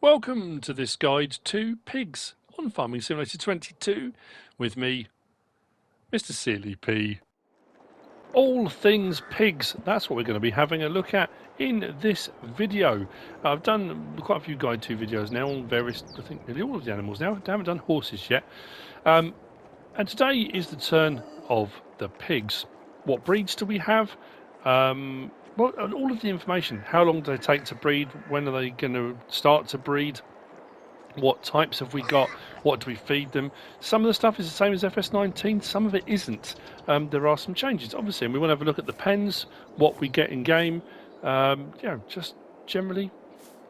Welcome to this guide to pigs on Farming Simulator 22 with me, MrSealyp. All things pigs, that's what we're going to be having a look at in this video. I've done quite a few guide to videos now on various, I think nearly all of the animals now. I haven't done horses yet. And today is the turn of the pigs. What breeds do we have? Well, and all of the information. How long do they take to breed? When are they going to start to breed? What types have we got? What do we feed them? Some of the stuff is the same as FS19, some of it isn't. There are some changes, obviously, and we want to have a look at the pens, what we get in game. Just generally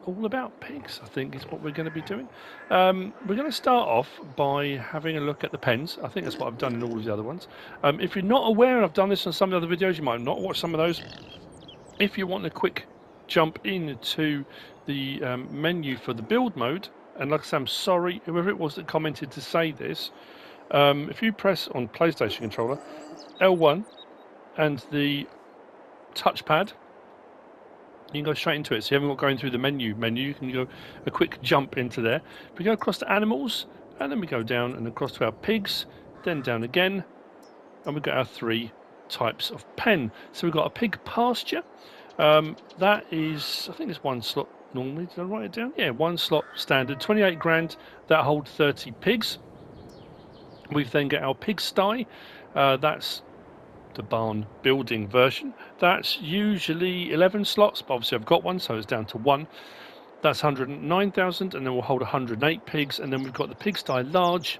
all about pigs, I think, is what we're going to be doing. We're going to start off by having a look at the pens. I think that's what I've done in all of the other ones. If you're not aware, I've done this on some of the other videos, you might not watch some of those. If you want a quick jump into the menu for the build mode, and like I say, I'm sorry, whoever it was that commented to say this, if you press on PlayStation controller, L1 and the touchpad, you can go straight into it. So you haven't got going through the menu, you can go a quick jump into there. We go across to animals, and then we go down and across to our pigs, then down again, and we've got our three types of pen. So we've got a pig pasture. That is, I think it's one slot normally. Did I write it down? Yeah, one slot standard, 28 grand. That holds 30 pigs. We've then got our pigsty. That's the barn building version. That's usually 11 slots, but obviously I've got one, so it's down to one. That's 109,000, and then we'll hold 108 pigs. And then we've got the pigsty large.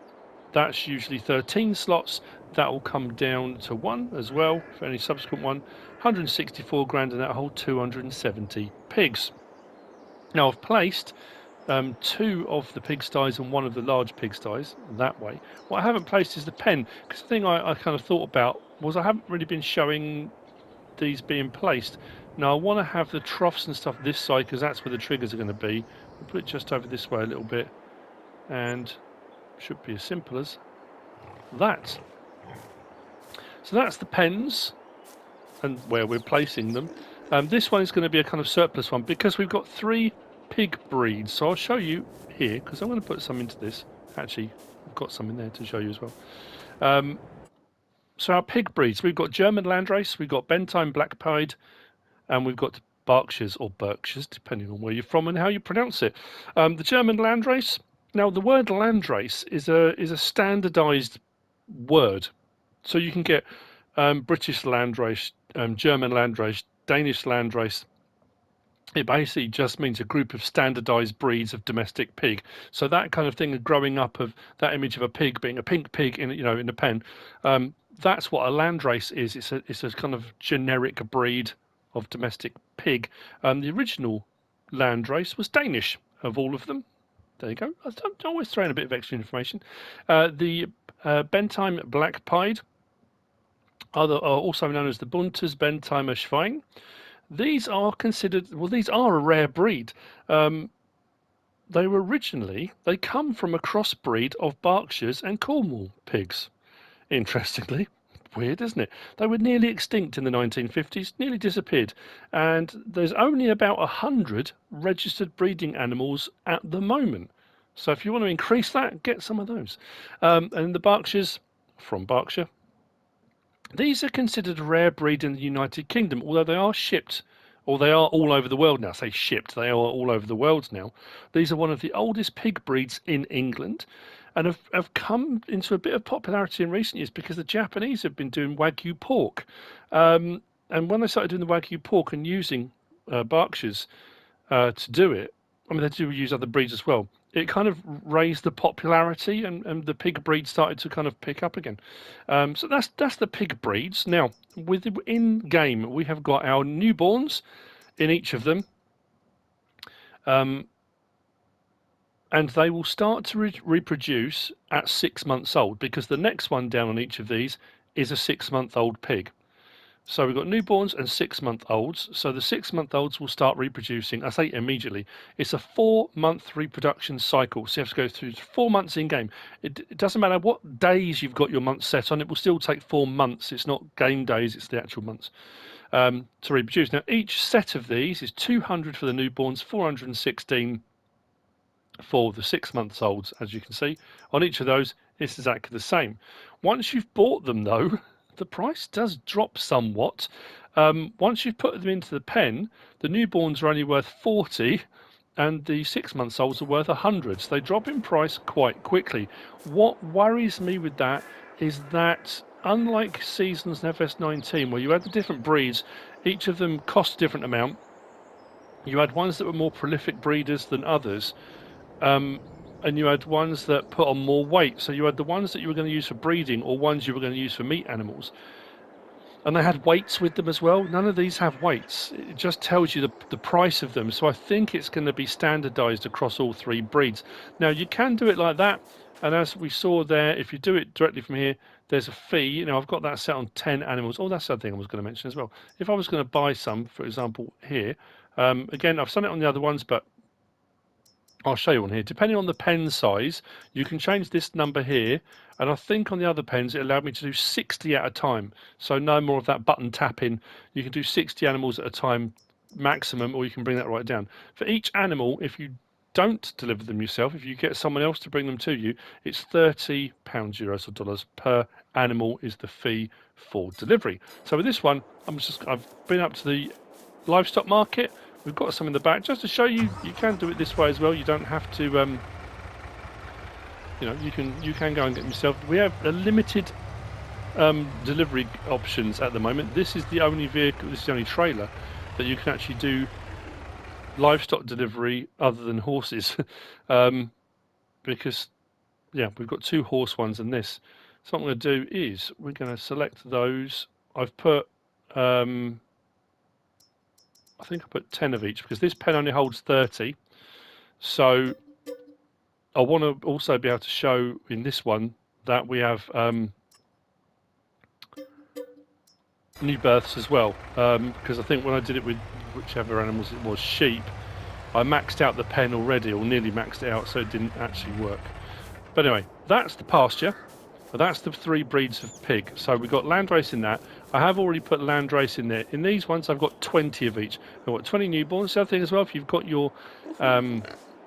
That's usually 13 slots. That will come down to one as well for any subsequent one. 164 grand, and that'll hold 270 pigs. Now I've placed two of the pigsties and one of the large pigsties that way. What I haven't placed is the pen, because the thing I kind of thought about was I haven't really been showing these being placed. Now I want to have the troughs and stuff this side because that's where the triggers are going to be. We'll put it just over this way a little bit, and should be as simple as that. So that's the pens and where we're placing them. This one is going to be a kind of surplus one because we've got three pig breeds. So I'll show you here because I'm going to put some into this. Actually, I've got some in there to show you as well. So our pig breeds, we've got German Landrace, we've got Bentheim Black Pied, and we've got Berkshires or Berkshires, depending on where you're from and how you pronounce it. The German Landrace. Now, the word Landrace is a standardized word. So you can get British Landrace, German Landrace, Danish Landrace. It basically just means a group of standardized breeds of domestic pig. So that kind of thing of growing up of that image of a pig being a pink pig in in a pen, that's what a landrace is. It's a kind of generic breed of domestic pig. The original landrace was Danish of all of them. There you go. I'm always throwing a bit of extra information. The Bentheim Black Pied are also known as the Buntes Bentheimer Schwein. These are considered, well, these are a rare breed. They come from a crossbreed of Berkshires and Cornwall pigs. Interestingly, weird, isn't it? They were nearly extinct in the 1950s, nearly disappeared, and there's only about 100 registered breeding animals at the moment. So if you want to increase that, get some of those. And the Berkshires, from Berkshire, these are considered a rare breed in the United Kingdom, although they are shipped, or they are all over the world now. I say shipped, they are all over the world now. These are one of the oldest pig breeds in England and have come into a bit of popularity in recent years because the Japanese have been doing Wagyu pork. And when they started doing the Wagyu pork and using Berkshires to do it, I mean, they do use other breeds as well. It kind of raised the popularity, and the pig breed started to kind of pick up again. So that's the pig breeds. Now, within game, we have got our newborns in each of them, and they will start to reproduce at 6 months old because the next one down on each of these is a 6-month-old pig. So we've got newborns and 6-month-olds. So the 6-month-olds will start reproducing, I say immediately. It's a 4-month reproduction cycle. So you have to go through 4 months in game. It doesn't matter what days you've got your month set on, it will still take 4 months. It's not game days, it's the actual months to reproduce. Now, each set of these is 200 for the newborns, 416 for the 6-month-olds, as you can see. On each of those, it's exactly the same. Once you've bought them, though, the price does drop somewhat. Once you've put them into the pen, the newborns are only worth 40 and the 6-month-olds are worth 100. So they drop in price quite quickly. What worries me with that is that, unlike Seasons and FS19, where you had the different breeds, each of them cost a different amount. You had ones that were more prolific breeders than others. And you had ones that put on more weight. So you had the ones that you were going to use for breeding or ones you were going to use for meat animals. And they had weights with them as well. None of these have weights. It just tells you the price of them. So I think it's going to be standardized across all 3 breeds. Now, you can do it like that. And as we saw there, if you do it directly from here, there's a fee. You know, I've got that set on 10 animals. Oh, that's the other thing I was going to mention as well. If I was going to buy some, for example, here, again, I've done it on the other ones, but I'll show you on here. Depending on the pen size, you can change this number here. And I think on the other pens, it allowed me to do 60 at a time. So no more of that button tapping. You can do 60 animals at a time maximum, or you can bring that right down. For each animal, if you don't deliver them yourself, if you get someone else to bring them to you, it's £30, euros or dollars per animal is the fee for delivery. So with this one, I've been up to the livestock market. We've got some in the back just to show you can do it this way as well. You don't have to, you know, you can go and get them yourself. We have a limited delivery options at the moment. This is the only vehicle, this is the only trailer that you can actually do livestock delivery other than horses, because yeah, we've got 2 horse ones and this. So what I'm going to do is we're going to select those. I've put I think I put 10 of each because this pen only holds 30. So I want to also be able to show in this one that we have new births as well. Because I think when I did it with whichever animals it was, sheep, I maxed out the pen already, or nearly maxed it out, so it didn't actually work. But anyway, that's the pasture. That's the 3 breeds of pig. So we've got landrace in that. I have already put landrace in there. In these ones, I've got 20 of each. I've got 20 newborns. The other thing as well, if you've got your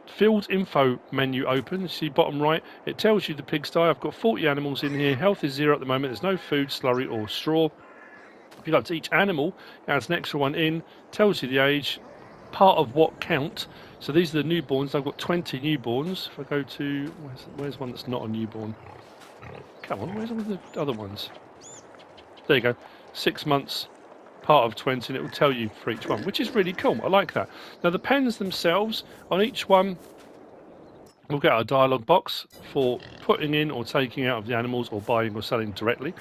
field info menu open, see bottom right, it tells you the pigsty. I've got 40 animals in here. Health is 0 at the moment. There's no food, slurry or straw. If you go to each animal, it adds an extra one in, tells you the age, part of what count. So these are the newborns. I've got 20 newborns. If I go to, where's one that's not a newborn? Come on, where's all the other ones? There you go. 6 months, part of 20, and it will tell you for each one, which is really cool. I like that. Now, the pens themselves, on each one, we'll get a dialog box for putting in or taking out of the animals or buying or selling directly.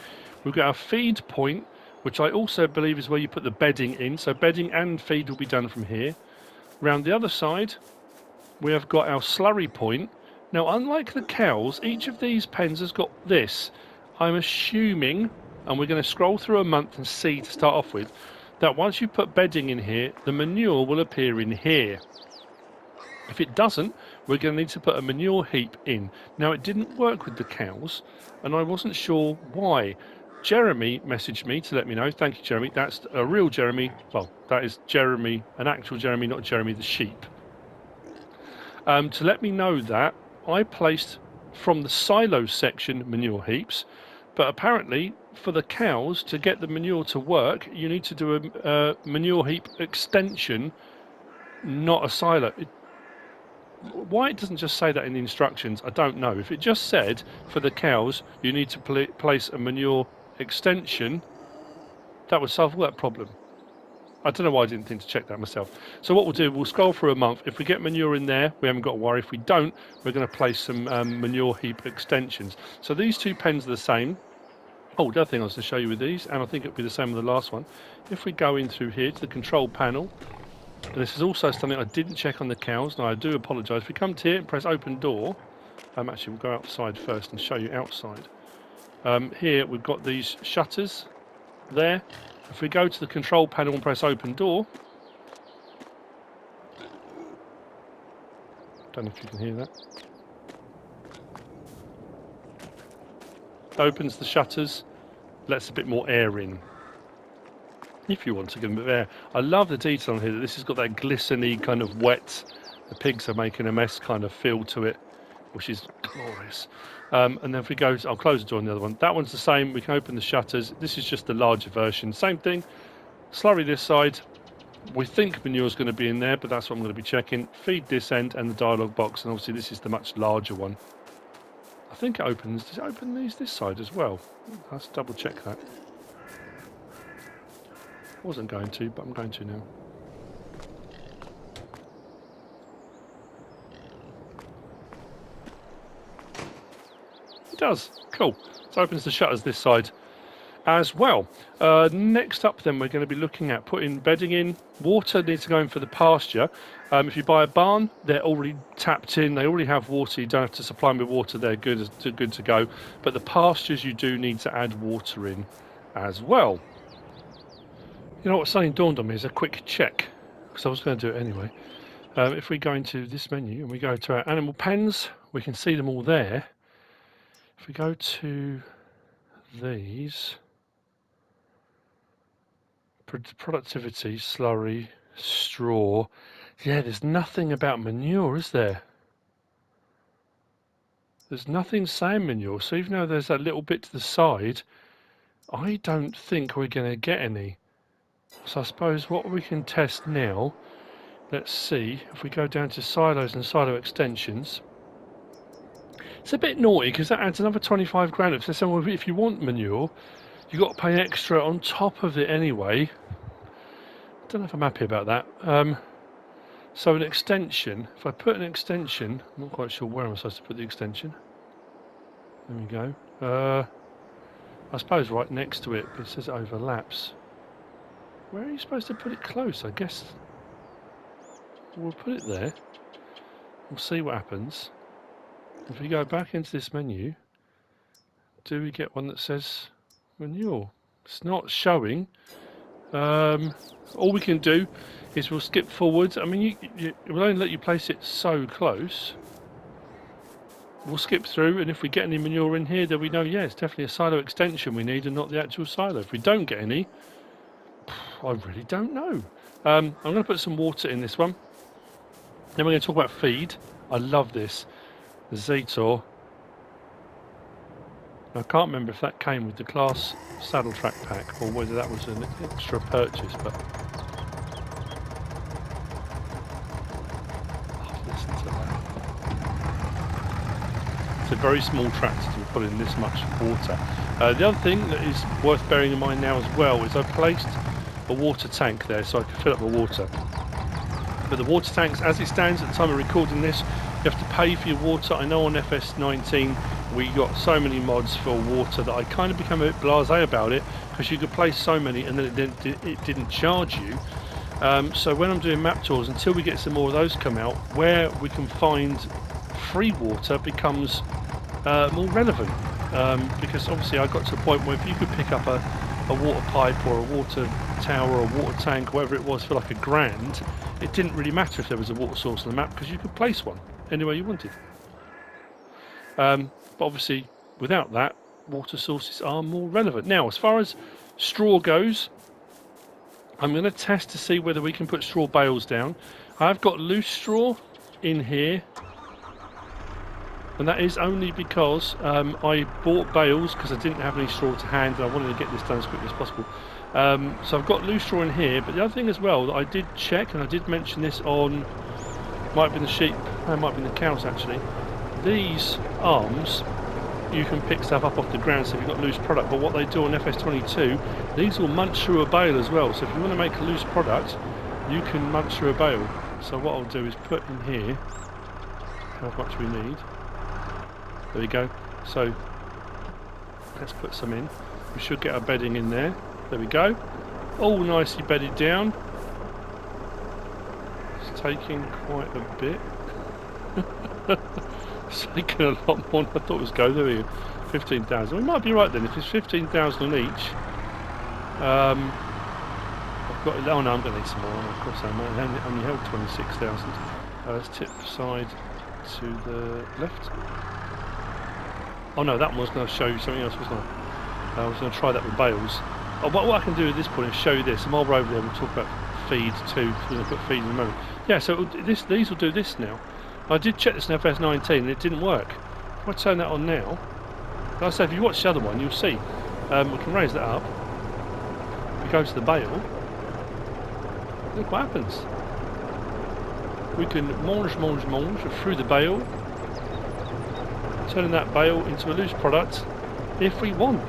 We've got our feed point, which I also believe is where you put the bedding in. So bedding and feed will be done from here. Round the other side, we have got our slurry point. Now, unlike the cows, each of these pens has got this. I'm assuming, and we're going to scroll through a month and see to start off with, that once you put bedding in here, the manure will appear in here. If it doesn't, we're going to need to put a manure heap in. Now, it didn't work with the cows, and I wasn't sure why. Jeremy messaged me to let me know. Thank you, Jeremy. That's a real Jeremy. Well, that is Jeremy, an actual Jeremy, not Jeremy the sheep. To let me know that I placed from the silo section manure heaps, but apparently for the cows to get the manure to work, you need to do a manure heap extension, not a silo. Why it doesn't just say that in the instructions, I don't know. If it just said for the cows you need to place a manure extension, that would solve all that problem. I don't know why I didn't think to check that myself. So what we'll do, we'll scroll through a month. If we get manure in there, we haven't got to worry. If we don't, we're going to place some manure heap extensions. So these 2 pens are the same. Oh, the other thing I was to show you with these, and I think it'll be the same with the last one. If we go in through here to the control panel, and this is also something I didn't check on the cows. Now, I do apologise. If we come to here and press open door, actually, we'll go outside first and show you outside. Here, we've got these shutters there. If we go to the control panel and press open door, don't know if you can hear that. Opens the shutters, lets a bit more air in. If you want to give them a bit of air. I love the detail on here that this has got that glistening kind of wet The pigs are making a mess kind of feel to it, which is glorious. And then if we go, I'll close the door on the other one. That one's the same. We can open the shutters. This is just the larger version. Same thing. Slurry this side. We think manure's going to be in there, but that's what I'm going to be checking. Feed this end and the dialogue box, and obviously this is the much larger one. I think it opens. Does it open this side as well? Let's double check that. I wasn't going to, but I'm going to now. It does. Cool. So it opens the shutters this side as well. Next up then we're going to be looking at putting bedding in. Water needs to go in for the pasture. If you buy a barn, they're already tapped in, they already have water, you don't have to supply them with water, they're good to go. But the pastures you do need to add water in as well. You know what suddenly dawned on me is a quick check, because I was going to do it anyway. If we go into this menu and we go to our animal pens, we can see them all there. If we go to these, productivity, slurry, straw, yeah, there's nothing about manure, is there? There's nothing saying manure, so even though there's that little bit to the side, I don't think we're going to get any. So I suppose what we can test now, let's see, if we go down to silos and silo extensions, it's a bit naughty because that adds another 25 grand. If you want manure, you've got to pay extra on top of it anyway. I don't know if I'm happy about that. So an extension, if I put an extension, I'm not quite sure where I'm supposed to put the extension. There we go. I suppose right next to it, but it says it overlaps. Where are you supposed to put it close? I guess we'll put it there. We'll see what happens. If we go back into this menu, do we get one that says manure? It's not showing. All we can do is we'll skip forward. I mean, it will only let you place it so close. We'll skip through, and if we get any manure in here, then we know, yeah, it's definitely a silo extension we need and not the actual silo. If we don't get any, I really don't know. I'm going to put some water in this one. Then we're going to talk about feed. I love this. The Zetor. I can't remember if that came with the class saddle track pack or whether that was an extra purchase, but oh, listen to that. It's a very small tractor to be putting this much water. The other thing that is worth bearing in mind now as well is I've placed a water tank there so I can fill up the water. But the water tanks, as it stands at the time of recording this, you have to pay for your water. I know on FS19 we got so many mods for water that I kind of become a bit blasé about it because you could place so many and then it didn't charge you. So when I'm doing map tours, until we get some more of those come out, where we can find free water becomes more relevant. Because obviously I got to a point where if you could pick up a water pipe or a water tower or a water tank, whatever it was, for like £1,000, it didn't really matter if there was a water source on the map because you could place one anywhere you wanted. But obviously without that, water sources are more relevant. Now, as far as straw goes, I'm going to test to see whether we can put straw bales down. I've got loose straw in here, and that is only because I bought bales because I didn't have any straw to hand and I wanted to get this done as quickly as possible. So I've got loose straw in here, but the other thing as well that I did check, and I did mention this on, might have been the sheep, it might have been the cows actually, these arms, you can pick stuff up off the ground so if you've got loose product, but what they do on FS22, these will munch through a bale as well, so if you want to make a loose product, you can munch through a bale. So what I'll do is put in here how much we need. There we go. So let's put some in. We should get our bedding in there. There we go. All nicely bedded down. It's taking quite a bit. It's taking a lot more than I thought it was going. There we go. 15,000. We might be right then. If it's 15,000 on each, I've got. Oh no, I'm going to need some more. Of course, I only held 26,000. Let's tip side to the left. Oh no, that one was going to show you something else, wasn't I? I was going to try that with bales. Oh, but what I can do at this point is show you this, and while we're over there we'll talk about feed too, because we're going to put feed in a moment. Yeah, so these will do this now. I did check this in FS19 and it didn't work. If I turn that on now, like I say, if you watch the other one, you'll see. We can raise that up. We go to the bale. Look what happens. We can mange through the bale, turning that bale into a loose product if we want.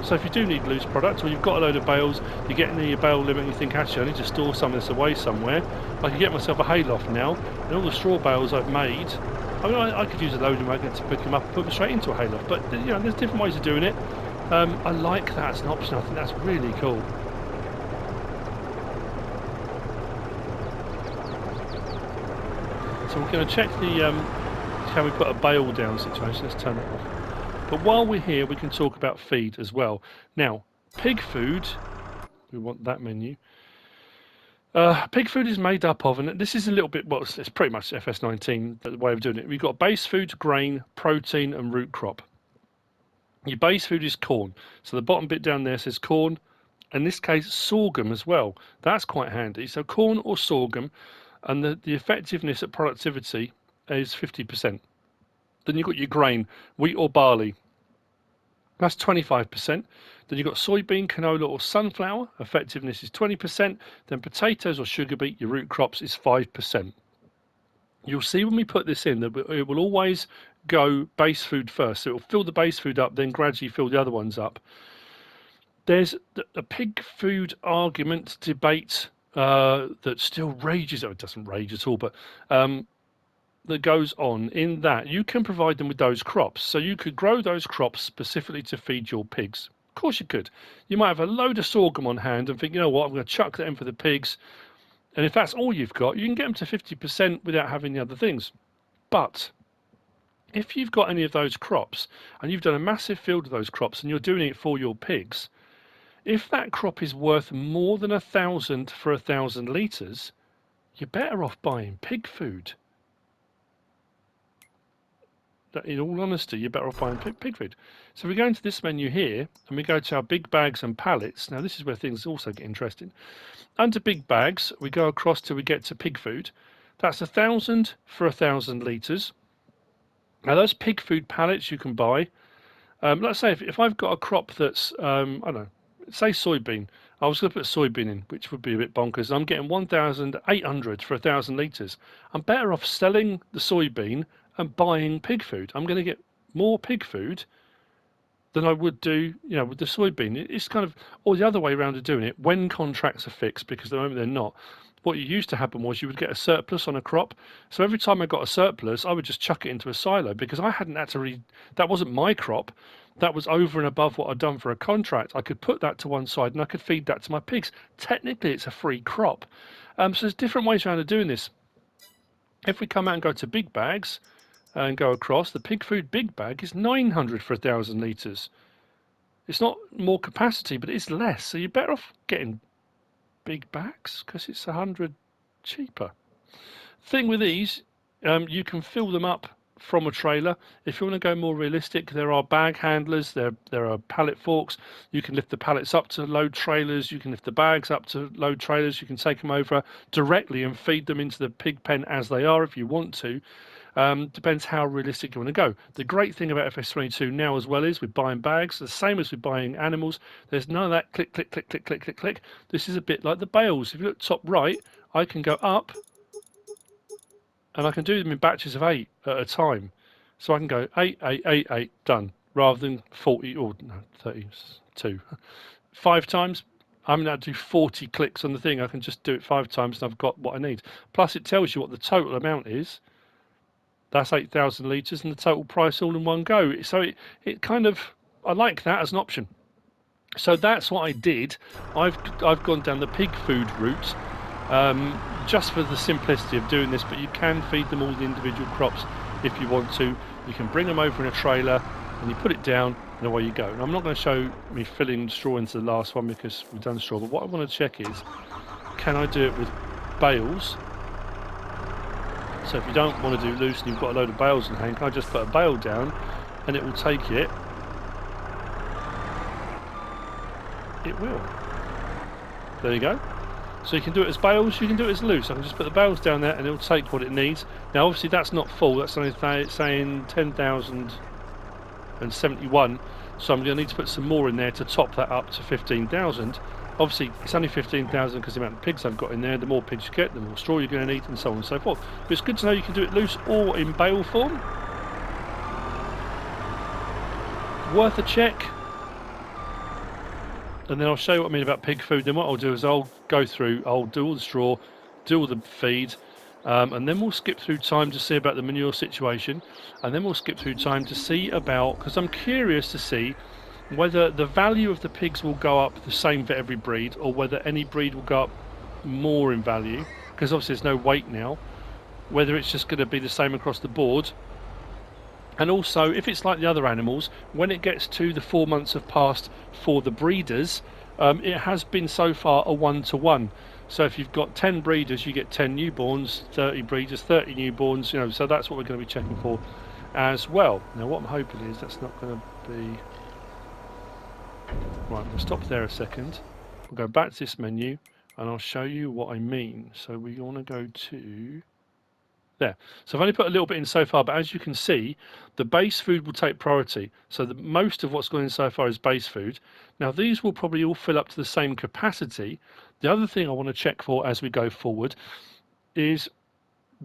So if you do need loose product, or you've got a load of bales, you're getting near your bale limit and you think, actually, I need to store some of this away somewhere, I can get myself a hayloft now, and all the straw bales I've made, I mean, I could use a loading wagon to pick them up and put them straight into a hayloft, but you know, there's different ways of doing it. I like that as an option. I think that's really cool. So we're going to check the can we put a bale down situation. Let's turn it off. But while we're here, we can talk about feed as well. Now, pig food, we want that menu. Pig food is made up of, and this is a little bit, well, it's pretty much FS19, the way of doing it. We've got base food, grain, protein, and root crop. Your base food is corn. So the bottom bit down there says corn. In this case, sorghum as well. That's quite handy. So corn or sorghum, and the effectiveness at productivity is 50%. Then you've got your grain, wheat or barley. That's 25%. Then you've got soybean, canola or sunflower. Effectiveness is 20%. Then potatoes or sugar beet, your root crops, is 5%. You'll see when we put this in that it will always go base food first. So it will fill the base food up, then gradually fill the other ones up. There's a pig food argument debate that still rages. Oh, it doesn't rage at all, but that goes on in that you can provide them with those crops. So you could grow those crops specifically to feed your pigs. Of course you could. You might have a load of sorghum on hand and think, you know what, I'm going to chuck that in for the pigs. And if that's all you've got, you can get them to 50% without having the other things. But if you've got any of those crops and you've done a massive field of those crops and you're doing it for your pigs, if that crop is worth more than 1,000 for 1,000 litres, you're better off buying pig food. In all honesty, you're better off buying pig food. So we go into this menu here and we go to our big bags and pallets. Now this is where things also get interesting. Under big bags, we go across till we get to pig food. That's 1,000 for 1,000 litres. Now those pig food pallets you can buy. Let's say if I've got a crop that's, I don't know, say soybean. I was going to put soybean in, which would be a bit bonkers. I'm getting 1,800 for 1,000 litres. I'm better off selling the soybean and buying pig food. I'm going to get more pig food than I would do, you know, with the soybean. It's kind of, or the other way around of doing it when contracts are fixed, because at the moment they're not. What used to happen was you would get a surplus on a crop. So every time I got a surplus, I would just chuck it into a silo because I hadn't had to that wasn't my crop. That was over and above what I'd done for a contract. I could put that to one side and I could feed that to my pigs. Technically, it's a free crop. So there's different ways around of doing this. If we come out and go to big bags and go across, the pig food big bag is 900 for 1,000 litres. It's not more capacity, but it's less. So you're better off getting big bags because it's 100 cheaper. Thing with these, you can fill them up from a trailer. If you want to go more realistic, there are bag handlers, there are pallet forks. You can lift the pallets up to load trailers, you can lift the bags up to load trailers, you can take them over directly and feed them into the pig pen as they are if you want to. Depends how realistic you want to go. The great thing about FS22 now as well is with buying bags, the same as with buying animals, there's none of that click, click, click, click, click, click, click. This is a bit like the bales. If you look top right, I can go up and I can do them in batches of 8 at a time. So I can go 8, 8, 8, 8, done, rather than 40 or no, 32. 5 times, I'm going to do 40 clicks on the thing. I can just do it 5 times and I've got what I need. Plus it tells you what the total amount is. That's 8,000 litres and the total price all in one go. So it kind of, I like that as an option. So that's what I did. I've gone down the pig food route just for the simplicity of doing this, but you can feed them all the individual crops if you want to. You can bring them over in a trailer and you put it down and away you go. And I'm not going to show me filling straw into the last one because we've done straw, but what I want to check is, can I do it with bales? So if you don't want to do loose and you've got a load of bales in hand, can I just put a bale down and it will take it? It will. There you go. So you can do it as bales, you can do it as loose. I can just put the bales down there and it'll take what it needs. Now obviously that's not full, that's only saying 10,071. So I'm going to need to put some more in there to top that up to 15,000. Obviously it's only 15,000 because the amount of pigs I've got in there. The more pigs you get, the more straw you're going to need, and so on and so forth. But it's good to know you can do it loose or in bale form. Worth a check. And then I'll show you what I mean about pig food. Then what I'll do is I'll go through, I'll do all the straw, do all the feed, and then we'll skip through time to see about the manure situation, and then we'll skip through time to see about, because I'm curious to see whether the value of the pigs will go up the same for every breed, or whether any breed will go up more in value, because obviously there's no weight now, whether it's just going to be the same across the board. And also, if it's like the other animals, when it gets to the 4 months have passed for the breeders, it has been so far a 1-to-1. So if you've got 10 breeders, you get 10 newborns, 30 breeders, 30 newborns, you know, so that's what we're going to be checking for as well. Now what I'm hoping is that's not going to be... Right, we'll stop there a second. We'll go back to this menu and I'll show you what I mean. So we want to go to... There. So I've only put a little bit in so far, but as you can see, the base food will take priority. So most of what's gone in so far is base food. Now these will probably all fill up to the same capacity. The other thing I want to check for as we go forward is,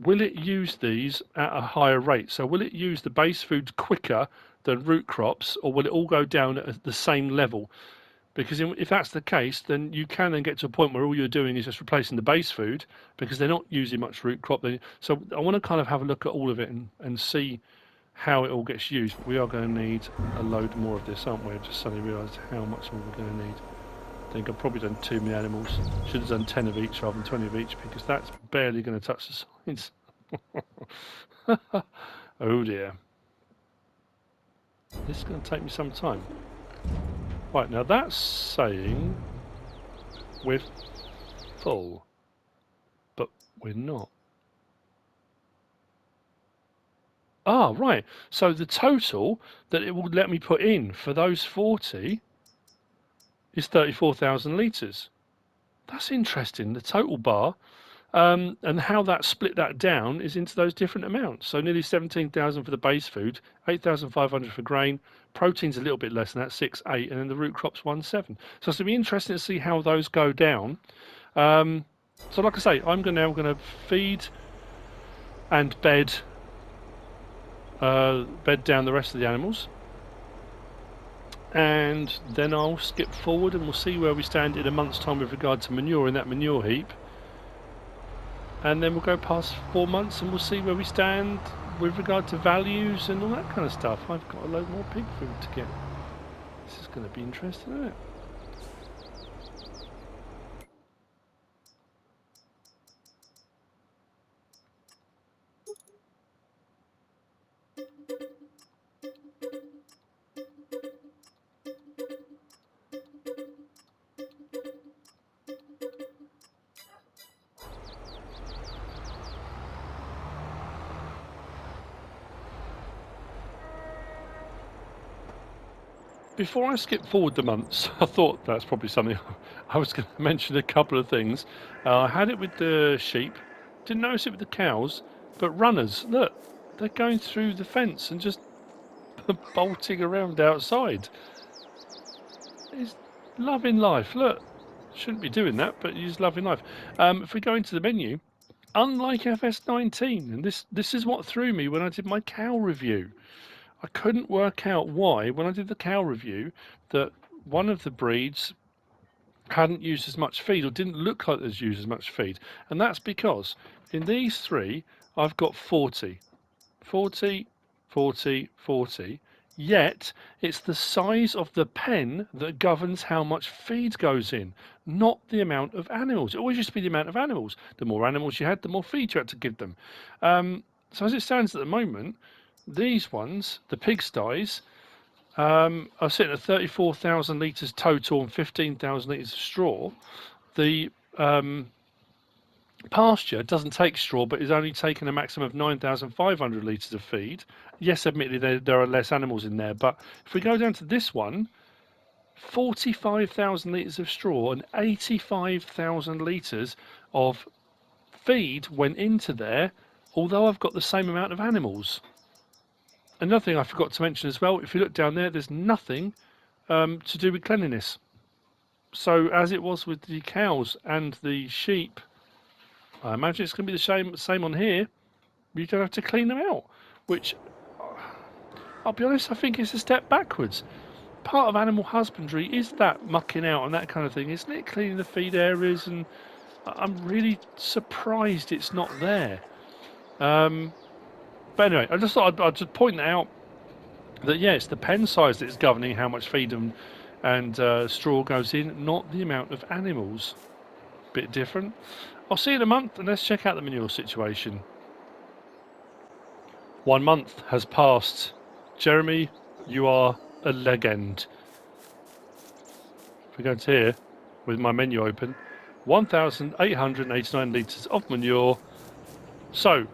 will it use these at a higher rate? So will it use the base foods quicker than root crops, or will it all go down at the same level? Because if that's the case, then you can then get to a point where all you're doing is just replacing the base food, because they're not using much root crop. So I want to kind of have a look at all of it and see how it all gets used. But we are going to need a load more of this, aren't we? I've just suddenly realised how much more we're going to need. I think I've probably done too many animals. Should have done 10 of each rather than 20 of each, because that's barely going to touch the sides. Oh dear. This is going to take me some time. Right, now that's saying we're full, but we're not. Ah, right. So the total that it will let me put in for those 40 is 34,000 litres. That's interesting, the total bar. And how that split that down is into those different amounts. So nearly 17,000 for the base food, 8,500 for grain, protein's a little bit less than that, 6, 8, and then the root crops 1, 7. So it's going to be interesting to see how those go down. So like I say, I'm now going to feed and bed down the rest of the animals. And then I'll skip forward and we'll see where we stand in a month's time with regard to manure in that manure heap. And then we'll go past 4 months and we'll see where we stand with regard to values and all that kind of stuff. I've got a load more pig food to get. This is going to be interesting, isn't it? Before I skip forward the months, I thought that's probably something I was going to mention a couple of things. I had it with the sheep, didn't notice it with the cows, but runners, look, they're going through the fence and just bolting around outside. He's loving life, look. Shouldn't be doing that, but he's loving life. If we go into the menu, unlike FS19, and this is what threw me when I did my cow review. I couldn't work out why, when I did the cow review, that one of the breeds hadn't used as much feed, or didn't look like there's used as much feed. And that's because in these three, I've got 40, 40, 40, 40. Yet it's the size of the pen that governs how much feed goes in, not the amount of animals. It always used to be the amount of animals. The more animals you had, the more feed you had to give them. So as it stands at the moment, these ones, the pigsties, are sitting at 34,000 litres total and 15,000 litres of straw. The pasture doesn't take straw, but is only taking a maximum of 9,500 litres of feed. Yes, admittedly, there are less animals in there, but if we go down to this one, 45,000 litres of straw and 85,000 litres of feed went into there, although I've got the same amount of animals. Another thing I forgot to mention as well, if you look down there, there's nothing to do with cleanliness. So as it was with the cows and the sheep, I imagine it's going to be the same on here. You don't have to clean them out, which, I'll be honest, I think is a step backwards. Part of animal husbandry is that mucking out and that kind of thing, isn't it? Cleaning the feed areas, and I'm really surprised it's not there. But anyway, I just thought I'd just point out that, yeah, it's the pen size that's governing how much feed and straw goes in, not the amount of animals. Bit different. I'll see you in a month, and let's check out the manure situation. 1 month has passed. Jeremy, you are a legend. If we go to here, with my menu open, 1,889 litres of manure. So,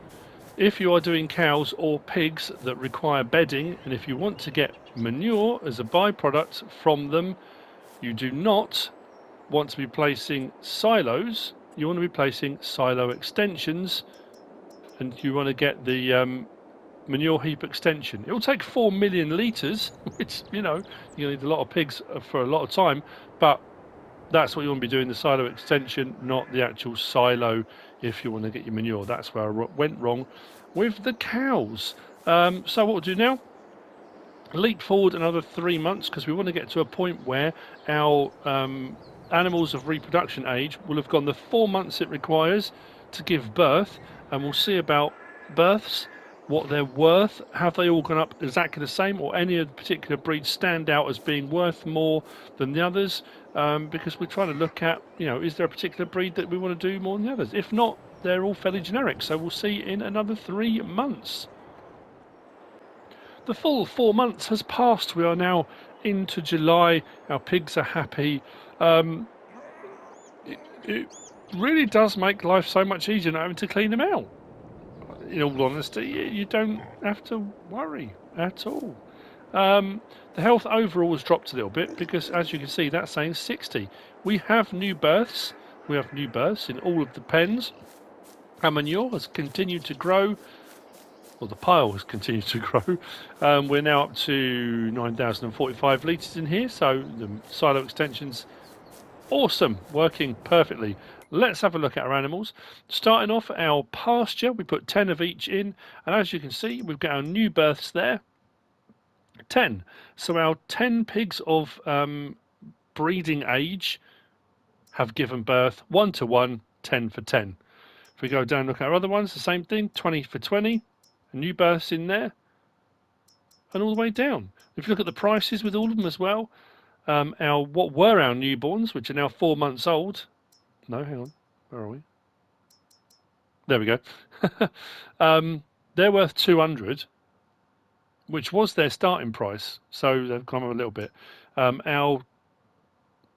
if you are doing cows or pigs that require bedding, and if you want to get manure as a byproduct from them, you do not want to be placing silos. You want to be placing silo extensions, and you want to get the manure heap extension. It will take 4 million litres, which, you know, you need a lot of pigs for a lot of time, but that's what you want to be doing, the silo extension, not the actual silo if you want to get your manure. That's where I went wrong with the cows. So what we'll do now, leap forward another 3 months, because we want to get to a point where our animals of reproduction age will have gone the 4 months it requires to give birth, and we'll see about births, what they're worth, have they all gone up exactly the same, or any of the particular breeds stand out as being worth more than the others, because we're trying to look at, you know, is there a particular breed that we want to do more than the others? If not, they're all fairly generic, so we'll see in another 3 months. The full 4 months has passed. We are now into July. Our pigs are happy. It really does make life so much easier not having to clean them out. In all honesty, you don't have to worry at all. The health overall has dropped a little bit because, as you can see, that's saying 60. We have new births. We have new births in all of the pens. Our manure has continued to grow. Well, the pile has continued to grow. We're now up to 9,045 litres in here, so the silo extension's awesome, working perfectly. Let's have a look at our animals. Starting off our pasture, we put 10 of each in, and as you can see, we've got our new births there. 10. So our 10 pigs of breeding age have given birth 1 to 1, 10 for 10. If we go down and look at our other ones, the same thing, 20 for 20. New births in there, and all the way down. If you look at the prices with all of them as well, what were our newborns, which are now 4 months old. No, hang on, where are we? There we go. They're worth 200, which was their starting price, so they've gone up a little bit. Our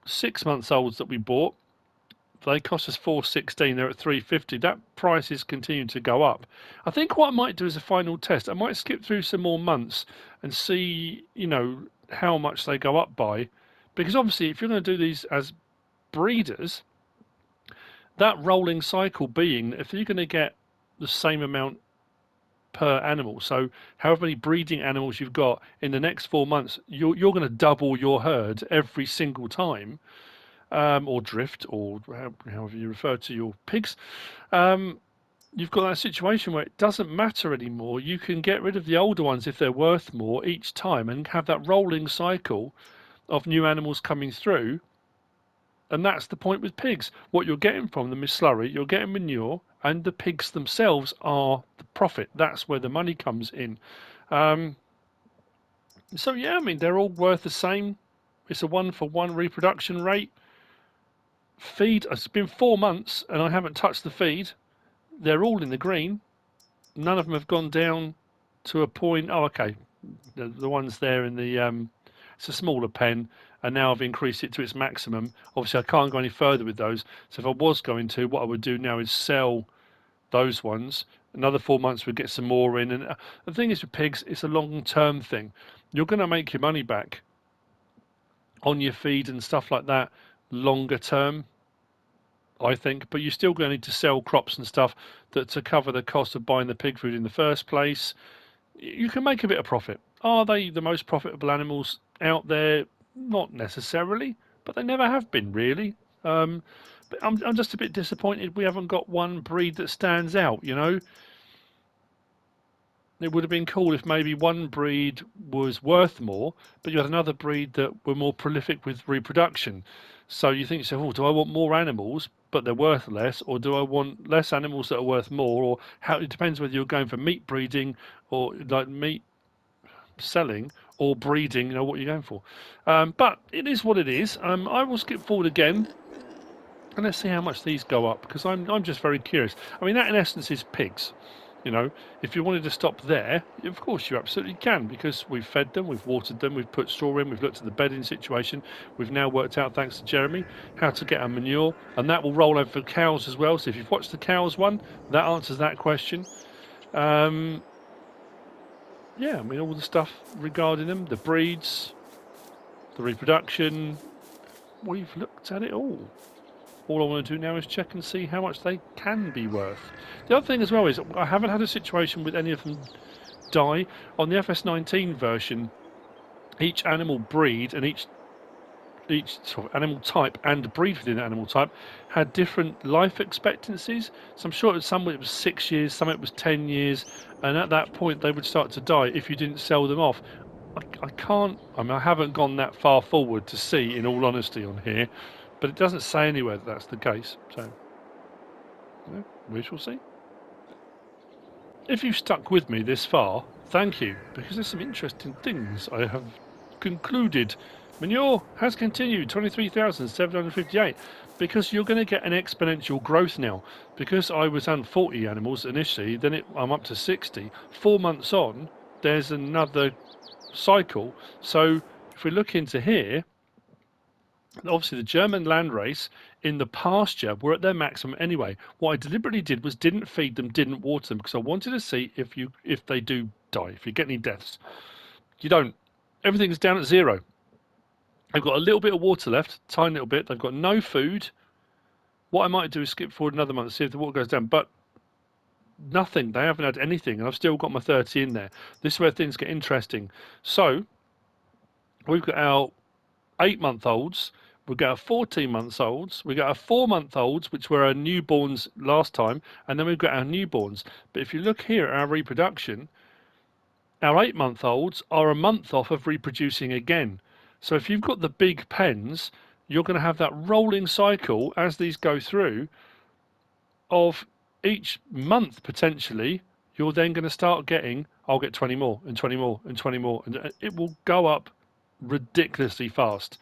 6 months olds that we bought, they cost us 416. They're at 350. That price is continuing to go up. I think what I might do as a final test, I might skip through some more months and see, you know, how much they go up by, because obviously, if you're going to do these as breeders, that rolling cycle being, if you're going to get the same amount per animal, so however many breeding animals you've got in the next 4 months, you're going to double your herd every single time. Or drift, or however you refer to your pigs, you've got that situation where it doesn't matter anymore. You can get rid of the older ones if they're worth more each time and have that rolling cycle of new animals coming through. And that's the point with pigs. What you're getting from them is slurry, you're getting manure, and the pigs themselves are the profit. That's where the money comes in. So yeah, I mean, they're all worth the same. It's a 1-for-1 reproduction rate. Feed, it's been 4 months and I haven't touched the feed. They're all in the green. None of them have gone down to a point. Oh, okay. The ones there in the it's a smaller pen, and now I've increased it to its maximum. Obviously, I can't go any further with those. So if I was going to, what I would do now is sell those ones. Another 4 months would get some more in. And the thing is with pigs, it's a long-term thing. You're going to make your money back on your feed and stuff like that longer term, I think. But you're still going to need to sell crops and stuff to cover the cost of buying the pig food in the first place. You can make a bit of profit. Are they the most profitable animals out there? Not necessarily, but they never have been really. But I'm just a bit disappointed we haven't got one breed that stands out, you know. It would have been cool if maybe one breed was worth more, but you had another breed that were more prolific with reproduction. So you think to yourself, oh, do I want more animals, but they're worth less, or do I want less animals that are worth more? Or how it depends whether you're going for meat breeding or like meat selling or breeding, you know, what you're going for. But it is what it is. I will skip forward again and let's see how much these go up because I'm just very curious. I mean, that in essence is pigs. You know, if you wanted to stop there, of course you absolutely can because we've fed them, we've watered them, we've put straw in, we've looked at the bedding situation. We've now worked out, thanks to Jeremy, how to get our manure, and that will roll over for cows as well. So if you've watched the cows one, that answers that question. Um, yeah, I mean, all the stuff regarding them, the breeds, the reproduction, we've looked at it all. All I want to do now is check and see how much they can be worth. The other thing as well is I haven't had a situation with any of them die. On the FS19 version, each animal breed and each sort of animal type and breed within the animal type had different life expectancies. So I'm sure some it was 6 years, some it was 10 years, and at that point they would start to die if you didn't sell them off. I can't, I mean, I haven't gone that far forward to see, in all honesty, on here, but it doesn't say anywhere that that's the case. So, we shall see. If you've stuck with me this far, thank you, because there's some interesting things I have concluded. Manure has continued 23,758 because you're going to get an exponential growth now. Because I was on 40 animals initially, then I'm up to 60. 4 months on, there's another cycle. So if we look into here, obviously the German landrace in the pasture were at their maximum anyway. What I deliberately did was didn't feed them, didn't water them, because I wanted to see if they do die, if you get any deaths. You don't. Everything's down at zero. They've got a little bit of water left, tiny little bit. They've got no food. What I might do is skip forward another month, see if the water goes down. But nothing. They haven't had anything, and I've still got my 30 in there. This is where things get interesting. So we've got our 8-month-olds. We've got our 14-month-olds. We've got our 4-month-olds, which were our newborns last time, and then we've got our newborns. But if you look here at our reproduction, our 8-month-olds are a month off of reproducing again. So if you've got the big pens, you're going to have that rolling cycle as these go through of each month potentially. You're then going to start getting, I'll get 20 more and 20 more and 20 more, and it will go up ridiculously fast.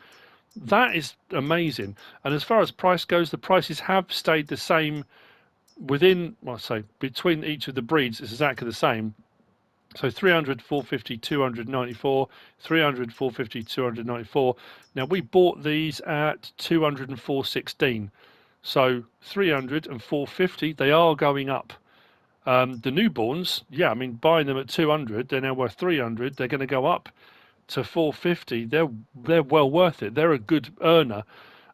That is amazing. And as far as price goes, the prices have stayed the same within, well, I say between each of the breeds, it's exactly the same. So 300, 450, 294, 300, 450, 294. Now we bought these at 200 and 416. So 300 and 450, they are going up. The newborns, yeah, I mean, buying them at 200, they're now worth 300. They're going to go up to 450. They're well worth it. They're a good earner.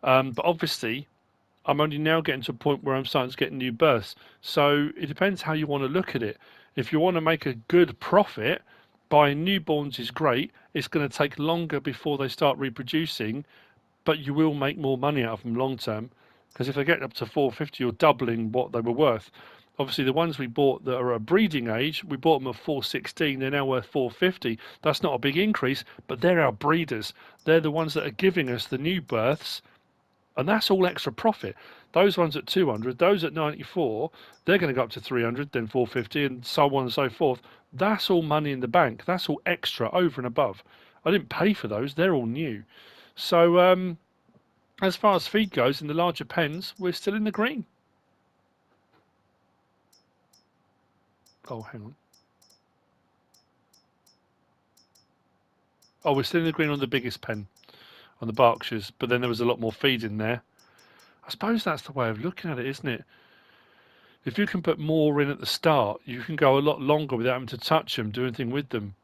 But obviously, I'm only now getting to a point where I'm starting to get new births. So it depends how you want to look at it. If you want to make a good profit, buying newborns is great. It's going to take longer before they start reproducing, but you will make more money out of them long term. Because if they get up to 450, you're doubling what they were worth. Obviously, the ones we bought that are a breeding age, we bought them at 416. They're now worth 450. That's not a big increase, but they're our breeders. They're the ones that are giving us the new births, and that's all extra profit. Those ones at 200, those at 94, they're going to go up to 300, then 450, and so on and so forth. That's all money in the bank. That's all extra over and above. I didn't pay for those. They're all new. So as far as feed goes, in the larger pens, we're still in the green. Oh, hang on. Oh, we're still in the green on the biggest pen, on the Berkshires, but then there was a lot more feed in there. I suppose that's the way of looking at it, isn't it? If you can put more in at the start, you can go a lot longer without having to touch them, do anything with them.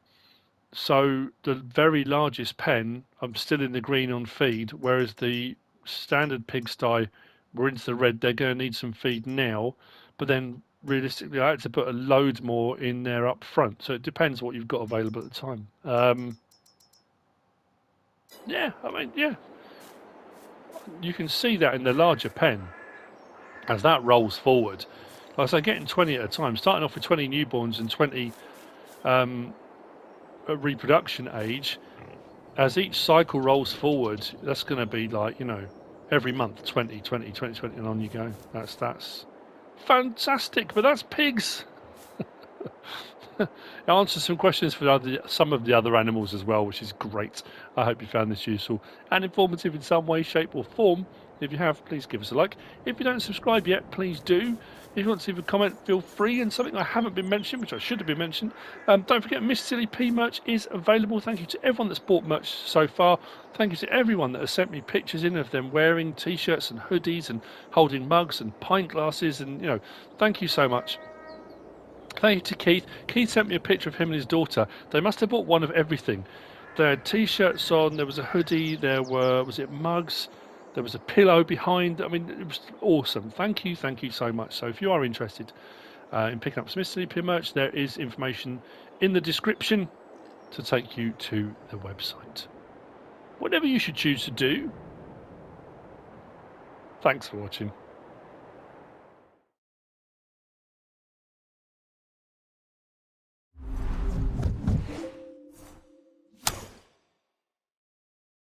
So the very largest pen, I'm still in the green on feed, whereas the standard pigsty, we're into the red. They're going to need some feed now, but then realistically, I had to put a load more in there up front. So it depends what you've got available at the time. Yeah, I mean, yeah, you can see that in the larger pen as that rolls forward. Like I say, getting 20 at a time, starting off with 20 newborns and 20 at reproduction age. As each cycle rolls forward, that's going to be like, every month 20, 20, 20, 20, and on you go. That's fantastic, but that's pigs. It answers some questions for some of the other animals as well, which is great. I hope you found this useful and informative in some way, shape, or form. If you have, please give us a like. If you don't subscribe yet, please do. If you want to leave a comment, feel free. And something I haven't been mentioned, which I should have been mentioned, don't forget MrSealyp merch is available. Thank you to everyone that's bought merch so far. Thank you to everyone that has sent me pictures in of them wearing t-shirts and hoodies and holding mugs and pint glasses. And, thank you so much. Thank you to Keith. Keith sent me a picture of him and his daughter. They must have bought one of everything. They had t-shirts on, there was a hoodie, there was it mugs, there was a pillow behind. I mean, it was awesome. Thank you so much. So if you are interested in picking up some MrSealyp merch, there is information in the description to take you to the website. Whatever you should choose to do, thanks for watching.